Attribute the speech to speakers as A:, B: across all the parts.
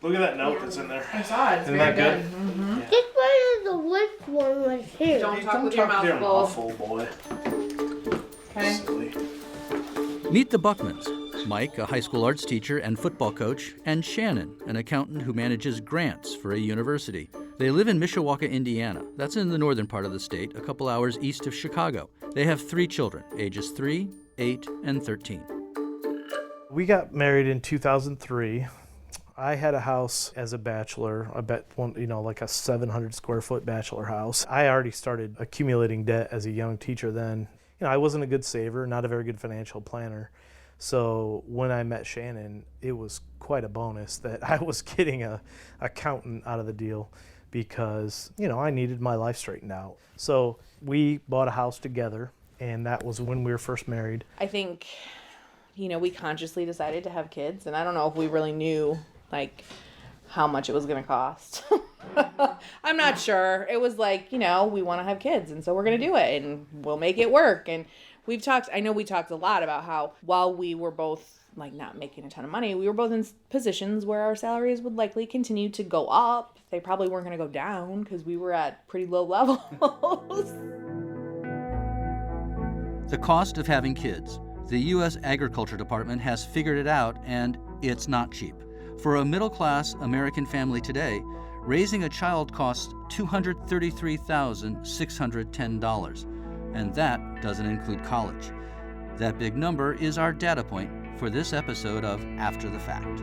A: Look at that note that's in there.
B: I saw it. It's
A: Isn't
B: very
A: that good?
B: Mm-hmm.
C: This one is the which one was here.
B: Don't
A: Hey,
B: talk with your mouth full.
A: boy.
B: Okay.
A: Silly.
D: Meet the Buckmans. Mike, a high school arts teacher and football coach, and Shannon, an accountant who manages grants for a university. They live in Mishawaka, Indiana. That's in the northern part of the state, a couple hours east of Chicago. They have 3 children, ages 3, 8, and 13.
A: We got married in 2003. I had a house as a bachelor, like a 700 square foot bachelor house. I already started accumulating debt as a young teacher then. I wasn't a good saver, not a very good financial planner. So when I met Shannon, it was quite a bonus that I was getting a accountant out of the deal because, I needed my life straightened out. So we bought a house together, and that was when we were first married.
B: I think, we consciously decided to have kids, and I don't know if we really knew, how much it was going to cost. I'm not sure. It was we want to have kids, and so we're going to do it, and we'll make it work. And we talked a lot about how while we were both not making a ton of money, we were both in positions where our salaries would likely continue to go up. They probably weren't going to go down because we were at pretty low levels.
D: The cost of having kids. The U.S. Agriculture Department has figured it out, and it's not cheap. For a middle-class American family today, raising a child costs $233,610, and that doesn't include college. That big number is our data point for this episode of After the Fact.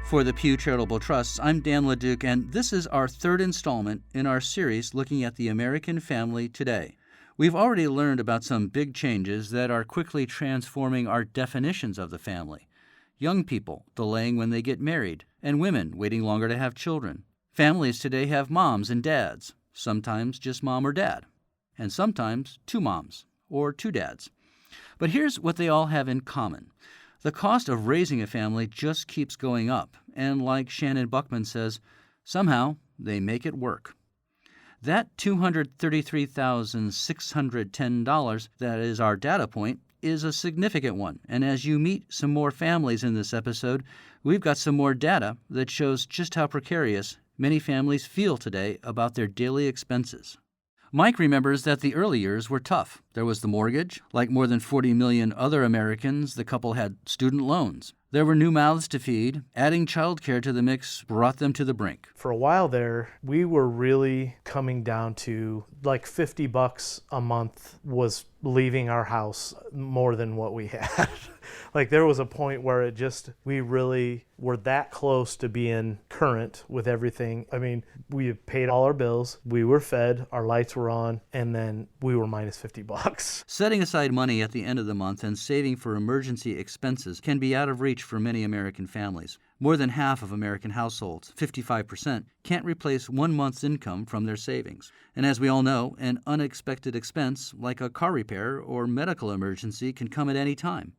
D: For the Pew Charitable Trusts, I'm Dan LeDuc, and this is our 3rd installment in our series looking at the American family today. We've already learned about some big changes that are quickly transforming our definitions of the family. Young people delaying when they get married, and women waiting longer to have children. Families today have moms and dads, sometimes just mom or dad, and sometimes 2 moms or 2 dads. But here's what they all have in common. The cost of raising a family just keeps going up, and like Shannon Buckman says, somehow they make it work. That $233,610, that is our data point, is a significant one. And as you meet some more families in this episode, we've got some more data that shows just how precarious many families feel today about their daily expenses. Mike remembers that the early years were tough. There was the mortgage. Like more than 40 million other Americans, the couple had student loans. There were new mouths to feed. Adding childcare to the mix brought them to the brink.
A: For a while there, we were really coming down to $50 a month was leaving our house more than what we had. There was a point where we really were that close to being current with everything. I mean, we had paid all our bills, we were fed, our lights were on, and then we were minus $50.
D: Setting aside money at the end of the month and saving for emergency expenses can be out of reach for many American families. More than half of American households, 55%, can't replace 1 month's income from their savings. And as we all know, an unexpected expense like a car repair or medical emergency can come at any time.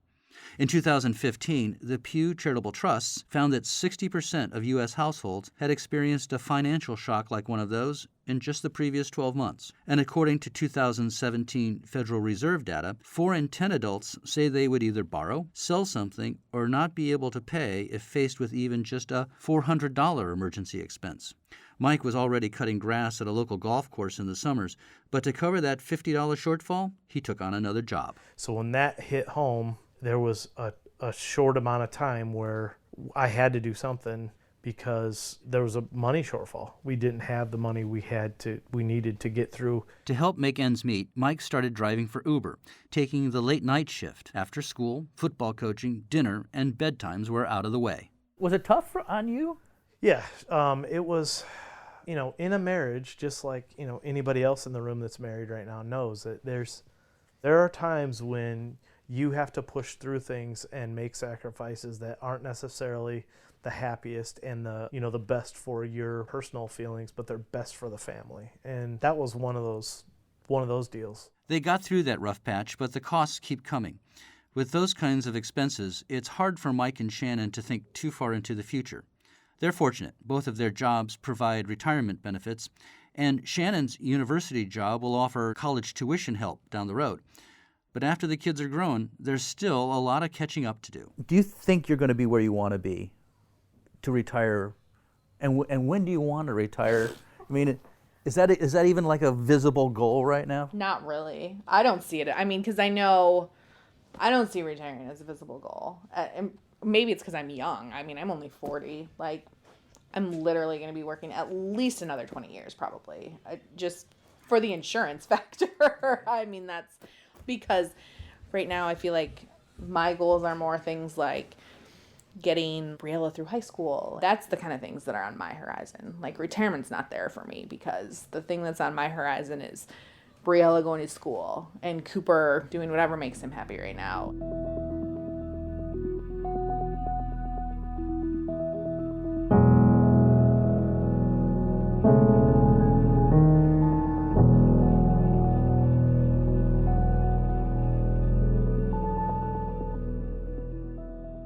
D: In 2015, the Pew Charitable Trusts found that 60% of U.S. households had experienced a financial shock like one of those in just the previous 12 months. And according to 2017 Federal Reserve data, 4 in 10 adults say they would either borrow, sell something, or not be able to pay if faced with even just a $400 emergency expense. Mike was already cutting grass at a local golf course in the summers, but to cover that $50 shortfall, he took on another job.
A: So when that hit home, there was a short amount of time where I had to do something because there was a money shortfall. We didn't have the money we needed to get through.
D: To help make ends meet, Mike started driving for Uber, taking the late night shift. After school, football coaching, dinner, and bedtimes were out of the way.
E: Was it tough on you?
A: Yeah, it was, in a marriage, just like, anybody else in the room that's married right now knows that there are times when you have to push through things and make sacrifices that aren't necessarily the happiest and the best for your personal feelings, but they're best for the family. And that was one of those deals.
D: They got through that rough patch, but the costs keep coming. With those kinds of expenses, it's hard for Mike and Shannon to think too far into the future. They're fortunate. Both of their jobs provide retirement benefits, and Shannon's university job will offer college tuition help down the road. But after the kids are grown, there's still a lot of catching up to do.
E: Do you think you're going to be where you want to be to retire? And when do you want to retire? I mean, is that even like a visible goal right now?
B: Not really. I don't see it. I mean, because I don't see retiring as a visible goal. And maybe it's because I'm young. I mean, I'm only 40. Like, I'm literally going to be working at least another 20 years, probably. Just for the insurance factor. I mean, that's because right now I feel like my goals are more things like getting Briella through high school. That's the kind of things that are on my horizon. Like, retirement's not there for me because the thing that's on my horizon is Briella going to school and Cooper doing whatever makes him happy right now.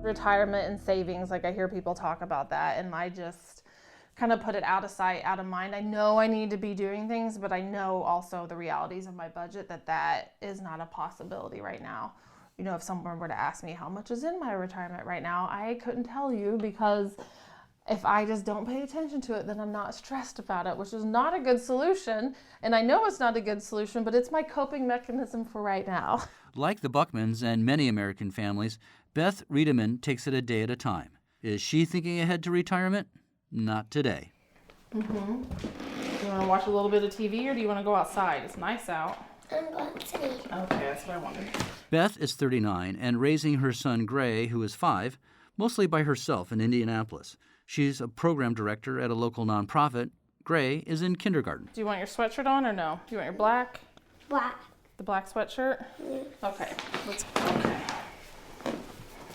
F: Retirement and savings, like I hear people talk about that, and I just kind of put it out of sight, out of mind. I know I need to be doing things, but I know also the realities of my budget that is not a possibility right now. You know, if someone were to ask me how much is in my retirement right now, I couldn't tell you, because if I just don't pay attention to it, then I'm not stressed about it, which is not a good solution. And I know it's not a good solution, but it's my coping mechanism for right now.
D: Like the Buckmans and many American families, Beth Riedemann takes it a day at a time. Is she thinking ahead to retirement? Not today.
F: Do you want to watch a little bit of TV, or do you want to go outside? It's nice out.
C: I'm going to sleep.
F: Okay, that's what I wanted.
D: Beth is 39 and raising her son Gray, who is 5, mostly by herself in Indianapolis. She's a program director at a local nonprofit. Gray is in kindergarten.
F: Do you want your sweatshirt on or no? Do you want your black?
C: Black.
F: The black sweatshirt?
C: Yeah.
F: Okay. Okay.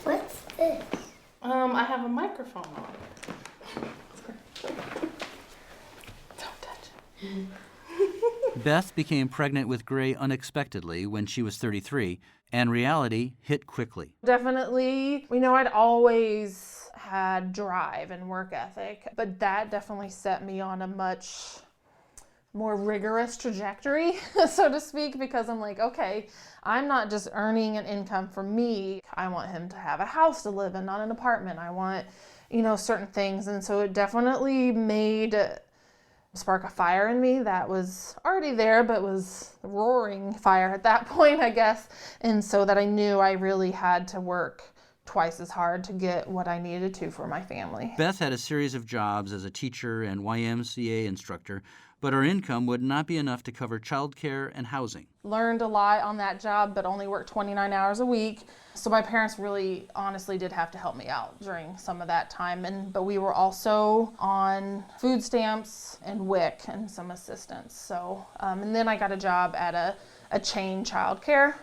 C: What's this?
F: I have a microphone on. Don't touch it.
D: Beth became pregnant with Gray unexpectedly when she was 33, and reality hit quickly.
F: Definitely, I'd always had drive and work ethic, but that definitely set me on a much more rigorous trajectory, so to speak, because I'm like, okay, I'm not just earning an income for me. I want him to have a house to live in, not an apartment. I want, certain things. And so it definitely made spark a fire in me that was already there, but was a roaring fire at that point, I guess. And so that I knew I really had to work twice as hard to get what I needed to for my family.
D: Beth had a series of jobs as a teacher and YMCA instructor, but her income would not be enough to cover childcare and housing.
F: Learned a lot on that job, but only worked 29 hours a week. So my parents really honestly did have to help me out during some of that time. But we were also on food stamps and WIC and some assistance. So, and then I got a job at a chain childcare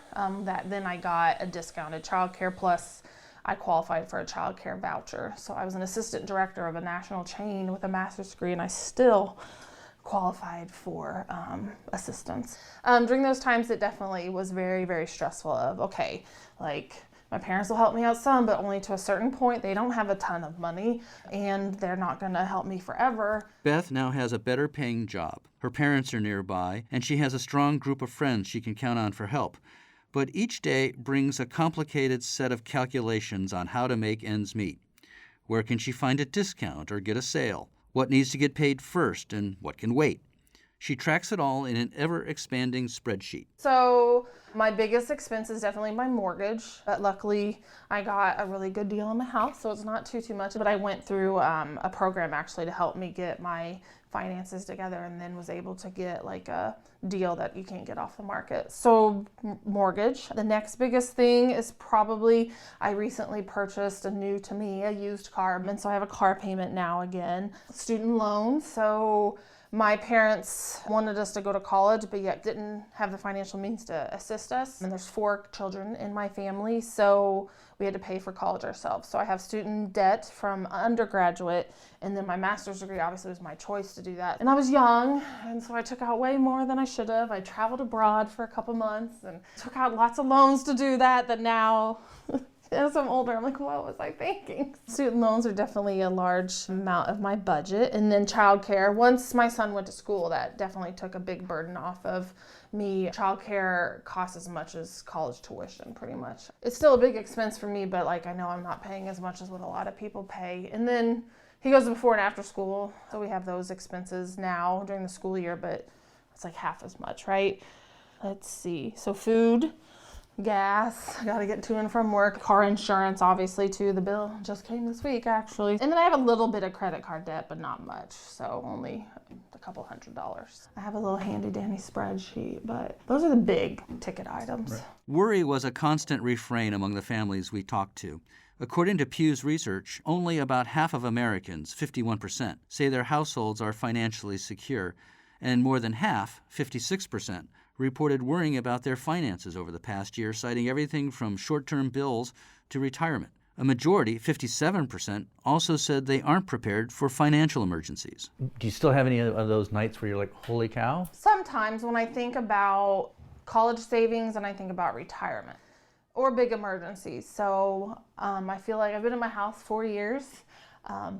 F: that then I got a discounted childcare, plus I qualified for a childcare voucher. So I was an assistant director of a national chain with a master's degree, and I still qualified for assistance. During those times, it definitely was very, very stressful of, okay, like my parents will help me out some, but only to a certain point. They don't have a ton of money, and they're not gonna help me forever.
D: Beth now has a better paying job. Her parents are nearby, and she has a strong group of friends she can count on for help. But each day brings a complicated set of calculations on how to make ends meet. Where can she find a discount or get a sale? What needs to get paid first and what can wait? She tracks it all in an ever-expanding spreadsheet.
F: So my biggest expense is definitely my mortgage, but luckily I got a really good deal on my house, so it's not too much. But I went through a program actually to help me get my finances together, and then was able to get like a deal that you can't get off the market. So mortgage. The next biggest thing is probably I recently purchased a used car, and so I have a car payment now again. Student loans. So my parents wanted us to go to college, but yet didn't have the financial means to assist us. And there's 4 children in my family, so we had to pay for college ourselves. So I have student debt from undergraduate, and then my master's degree obviously was my choice to do that. And I was young, and so I took out way more than I should have. I traveled abroad for a couple months and took out lots of loans to do that now as I'm older, I'm like, what was I thinking? Student loans are definitely a large amount of my budget. And then childcare. Once my son went to school, that definitely took a big burden off of me, childcare costs as much as college tuition, pretty much. It's still a big expense for me, but like I know I'm not paying as much as what a lot of people pay. And then he goes to before and after school, so we have those expenses now during the school year, but it's like half as much, right? Let's see. So food, gas, I gotta get to and from work, car insurance, obviously, too. The bill just came this week, actually. And then I have a little bit of credit card debt, but not much, so only a couple $100s. I have a little handy dandy spreadsheet, but those are the big ticket items.
E: Right.
D: Worry was a constant refrain among the families we talked to. According to Pew's research, only about half of Americans, 51%, say their households are financially secure, and more than half, 56%, reported worrying about their finances over the past year, citing everything from short-term bills to retirement. A majority, 57%, also said they aren't prepared for financial emergencies.
E: Do you still have any of those nights where you're like, holy cow?
F: Sometimes when I think about college savings and I think about retirement or big emergencies. So I feel like I've been in my house 4 years.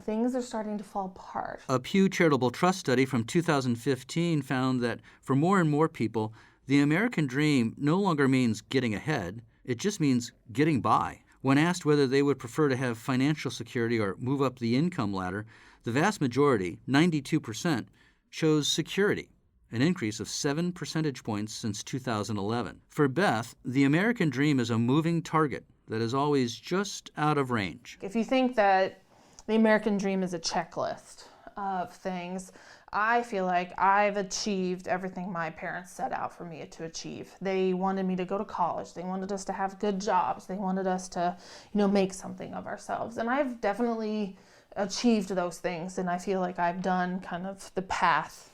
F: Things are starting to fall apart.
D: A Pew Charitable Trust study from 2015 found that for more and more people, the American dream no longer means getting ahead, it just means getting by. When asked whether they would prefer to have financial security or move up the income ladder, the vast majority, 92%, chose security, an increase of 7 percentage points since 2011. For Beth, the American dream is a moving target that is always just out of range.
F: If you think that the American dream is a checklist of things, I feel like I've achieved everything my parents set out for me to achieve. They wanted me to go to college. They wanted us to have good jobs. They wanted us to, make something of ourselves. And I've definitely achieved those things. And I feel like I've done kind of the path.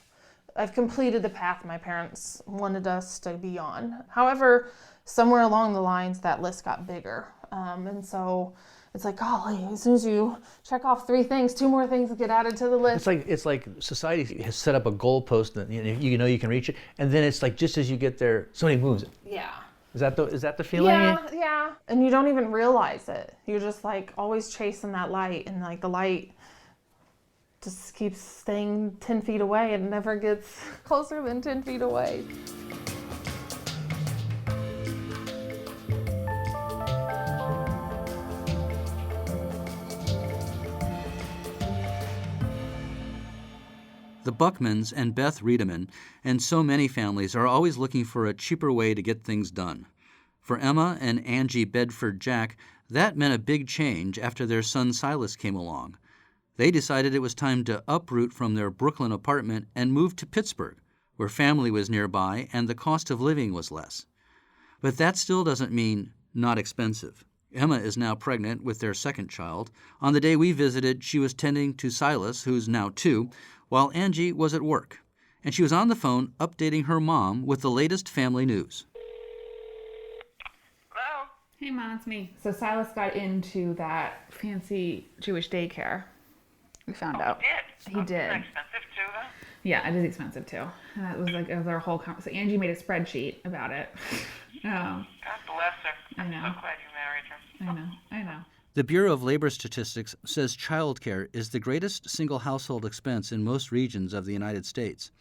F: I've completed the path my parents wanted us to be on. However, somewhere along the lines, that list got bigger. And so it's like, golly, as soon as you check off 3 things, 2 more things get added to the list.
E: It's like society has set up a goalpost that you can reach it, and then it's like just as you get there, somebody moves it.
F: Yeah.
E: Is that the feeling?
F: Yeah. And you don't even realize it. You're just like always chasing that light, and like the light just keeps staying 10 feet away and never gets closer than 10 feet away.
D: The Buckmans and Beth Riedemann and so many families are always looking for a cheaper way to get things done. For Emma and Angie Bedford Jack, that meant a big change after their son Silas came along. They decided it was time to uproot from their Brooklyn apartment and move to Pittsburgh, where family was nearby and the cost of living was less. But that still doesn't mean not expensive. Emma is now pregnant with their second child. On the day we visited, she was tending to Silas, who's now 2, while Angie was at work. And she was on the phone updating her mom with the latest family news.
G: Hello?
H: Hey, Mom, it's me. So Silas got into that fancy Jewish daycare. We found out.
G: He did?
H: He did.
G: It's expensive too, though?
H: Yeah, it is expensive too. And that was our whole so Angie made a spreadsheet about it.
G: God bless her.
H: I know.
G: I'm so glad you married her.
H: I know.
D: The Bureau of Labor Statistics says childcare is the greatest single household expense in most regions of the United States.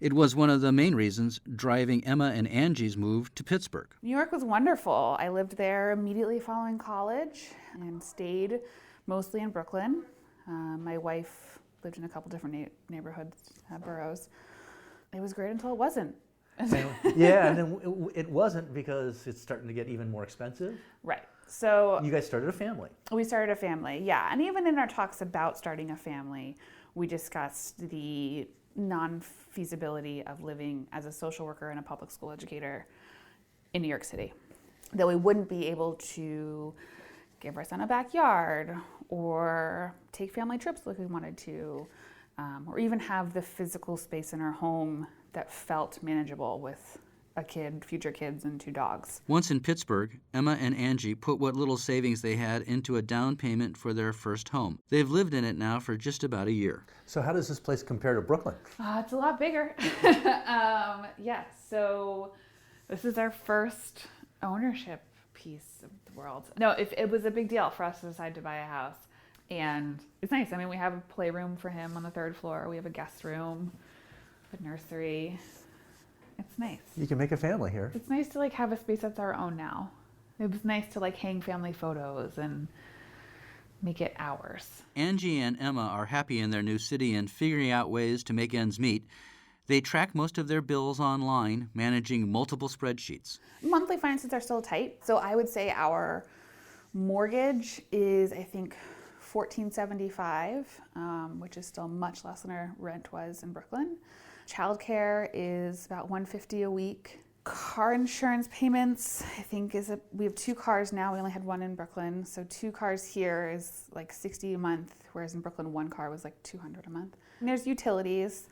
D: It was one of the main reasons driving Emma and Angie's move to Pittsburgh.
I: New York was wonderful. I lived there immediately following college and stayed mostly in Brooklyn. My wife lived in a couple different neighborhoods, boroughs. It was great until it wasn't.
E: Yeah, and then it wasn't because it's starting to get even more expensive.
I: Right. So
E: You guys started a family.
I: we started a family, yeah. And even in our talks about starting a family, we discussed the non-feasibility of living as a social worker and a public school educator in New York City. That we wouldn't be able to give our son a backyard or take family trips like we wanted to, or even have the physical space in our home that felt manageable with a kid, future kids, and 2 dogs.
D: Once in Pittsburgh, Emma and Angie put what little savings they had into a down payment for their first home. They've lived in it now for just about a year.
E: So how does this place compare to Brooklyn?
I: It's a lot bigger. Yeah, so this is our first ownership piece of the world. No, it was a big deal for us to decide to buy a house. And it's nice. I mean, we have a playroom for him on the 3rd floor. We have a guest room, a nursery. It's nice.
E: You can make a family here.
H: It's nice to like have a space that's our own now. It was nice to like hang family photos and make it ours.
D: Angie and Emma are happy in their new city and figuring out ways to make ends meet. They track most of their bills online, managing multiple spreadsheets.
I: Monthly finances are still tight, so I would say our mortgage is, I think, $14.75, which is still much less than our rent was in Brooklyn. Childcare is about $150 a week. Car insurance payments, I think, we have 2 cars now. We only had 1 in Brooklyn, so 2 cars here is like $60 a month, whereas in Brooklyn 1 car was like $200 a month. And there's utilities.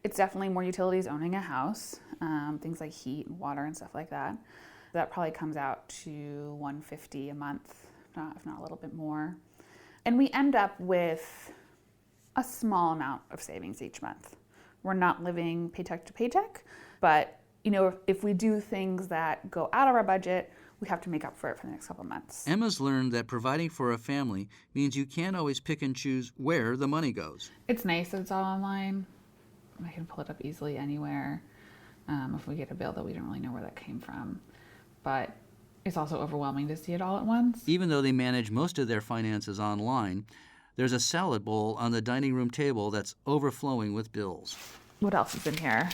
I: It's definitely more utilities owning a house, things like heat and water and stuff like that. That probably comes out to $150 a month, if not a little bit more. And we end up with a small amount of savings each month. We're not living paycheck to paycheck, but if we do things that go out of our budget, we have to make up for it for the next couple of months.
D: Emma's learned that providing for a family means you can't always pick and choose where the money goes.
H: It's nice that it's all online. I can pull it up easily anywhere if we get a bill that we don't really know where that came from. But it's also overwhelming to see it all at once.
D: Even though they manage most of their finances online, there's a salad bowl on the dining room table that's overflowing with bills.
H: What else is in here?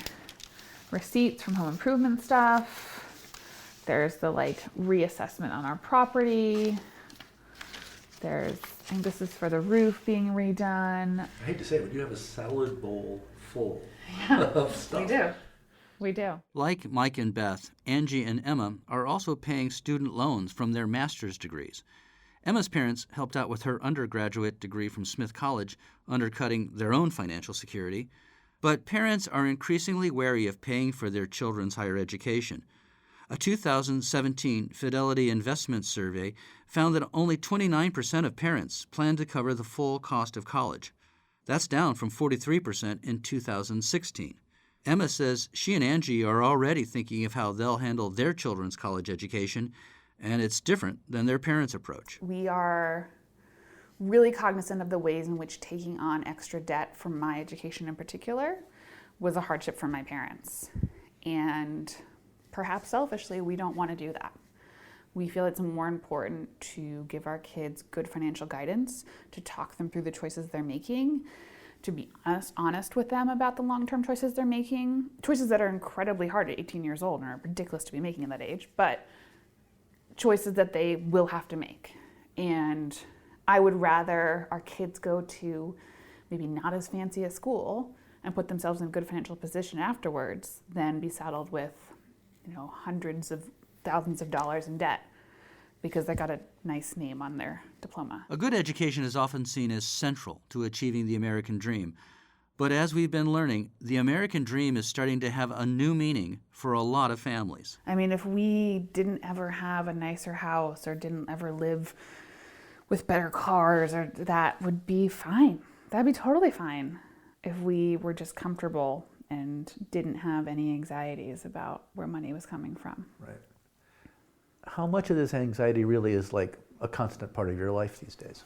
H: Receipts from home improvement stuff. There's the reassessment on our property. I think this is for the roof being redone.
E: I hate to say it, but you have a salad bowl full of stuff.
H: We do.
D: Like Mike and Beth, Angie and Emma are also paying student loans from their master's degrees. Emma's parents helped out with her undergraduate degree from Smith College, undercutting their own financial security. But parents are increasingly wary of paying for their children's higher education. A 2017 Fidelity Investment Survey found that only 29% of parents plan to cover the full cost of college. That's down from 43% in 2016. Emma says she and Angie are already thinking of how they'll handle their children's college education, and it's different than their parents' approach.
I: We are really cognizant of the ways in which taking on extra debt for my education in particular was a hardship for my parents. And perhaps selfishly, we don't want to do that. We feel it's more important to give our kids good financial guidance, to talk them through the choices they're making, to be honest with them about the long-term choices they're making, choices that are incredibly hard at 18 years old and are ridiculous to be making at that age, but choices that they will have to make. And I would rather our kids go to maybe not as fancy a school and put themselves in a good financial position afterwards than be saddled with, hundreds of thousands of dollars in debt because they got a nice name on their diploma.
D: A good education is often seen as central to achieving the American dream. But as we've been learning, the American dream is starting to have a new meaning for a lot of families.
I: I mean, if we didn't ever have a nicer house or didn't ever live with better cars, or that would be fine. That'd be totally fine if we were just comfortable and didn't have any anxieties about where money was coming from.
E: Right. How much of this anxiety really is like a constant part of your life these days?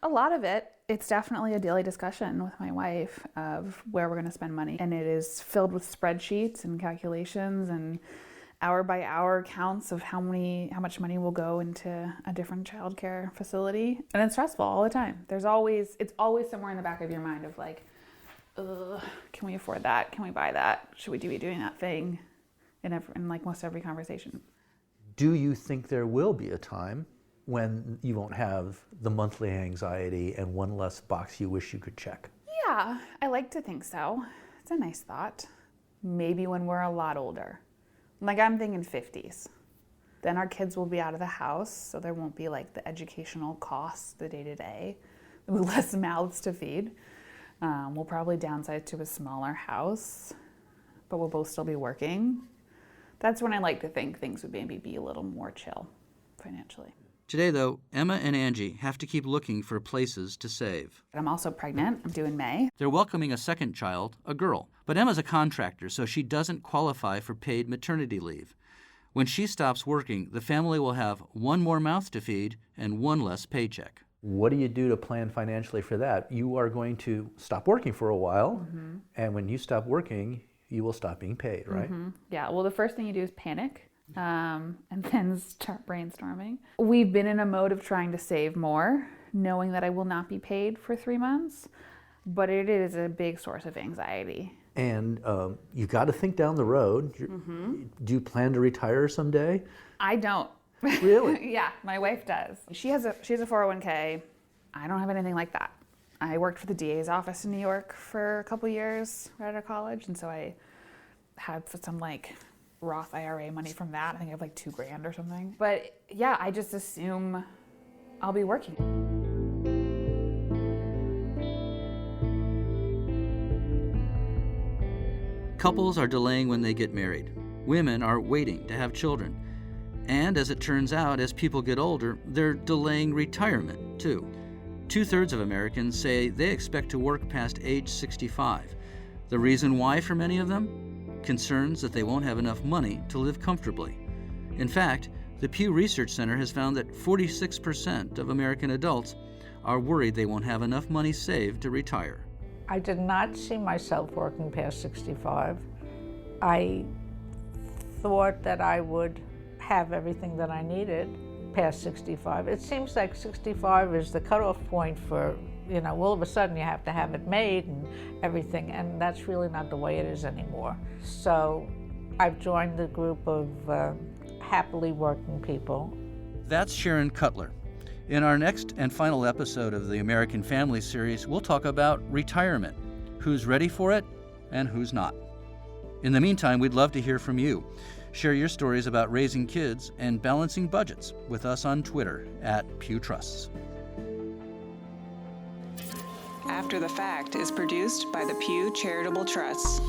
I: A lot of it. It's definitely a daily discussion with my wife of where we're going to spend money. And it is filled with spreadsheets and calculations and hour by hour counts of how much money will go into a different childcare facility. And it's stressful all the time. It's always somewhere in the back of your mind of can we afford that? Can we buy that? Should we be doing that thing? In most every conversation.
E: Do you think there will be a time when you won't have the monthly anxiety and one less box you wish you could check?
I: Yeah, I like to think so. It's a nice thought. Maybe when we're a lot older. I'm thinking 50s. Then our kids will be out of the house, so there won't be the educational costs, the day-to-day. There'll be less mouths to feed. We'll probably downsize to a smaller house, but we'll both still be working. That's when I like to think things would maybe be a little more chill financially.
D: Today, though, Emma and Angie have to keep looking for places to save.
I: I'm also pregnant. I'm due in May.
D: They're welcoming a second child, a girl. But Emma's a contractor, so she doesn't qualify for paid maternity leave. When she stops working, the family will have one more mouth to feed and one less paycheck.
E: What do you do to plan financially for that? You are going to stop working for a while, and when you stop working, you will stop being paid, right?
H: Yeah, well, the first thing you do is panic and then start brainstorming. We've been in a mode of trying to save more, knowing that I will not be paid for 3 months, but it is a big source of anxiety.
E: And you got to think down the road. Do you plan to retire someday?
H: I don't.
E: Really?
H: Yeah, my wife does. She has a 401k. I don't have anything like that. I worked for the DA's office in New York for a couple years right out of college, and so I had some like Roth IRA money from that. I think I have like $2,000 or something. But yeah, I just assume I'll be working.
D: Couples are delaying when they get married. Women are waiting to have children. And as it turns out, as people get older, they're delaying retirement too. 2/3 of Americans say they expect to work past age 65. The reason why for many of them? Concerns that they won't have enough money to live comfortably. In fact, the Pew Research Center has found that 46% of American adults are worried they won't have enough money saved to retire.
J: I did not see myself working past 65. I thought that I would have everything that I needed past 65. It seems like 65 is the cutoff point for, all of a sudden you have to have it made and everything, and that's really not the way it is anymore. So I've joined the group of happily working people.
D: That's Sharon Cutler. In our next and final episode of the American Family series, we'll talk about retirement, who's ready for it and who's not. In the meantime, we'd love to hear from you. Share your stories about raising kids and balancing budgets with us on Twitter @PewTrusts.
K: After the Fact is produced by the Pew Charitable Trusts.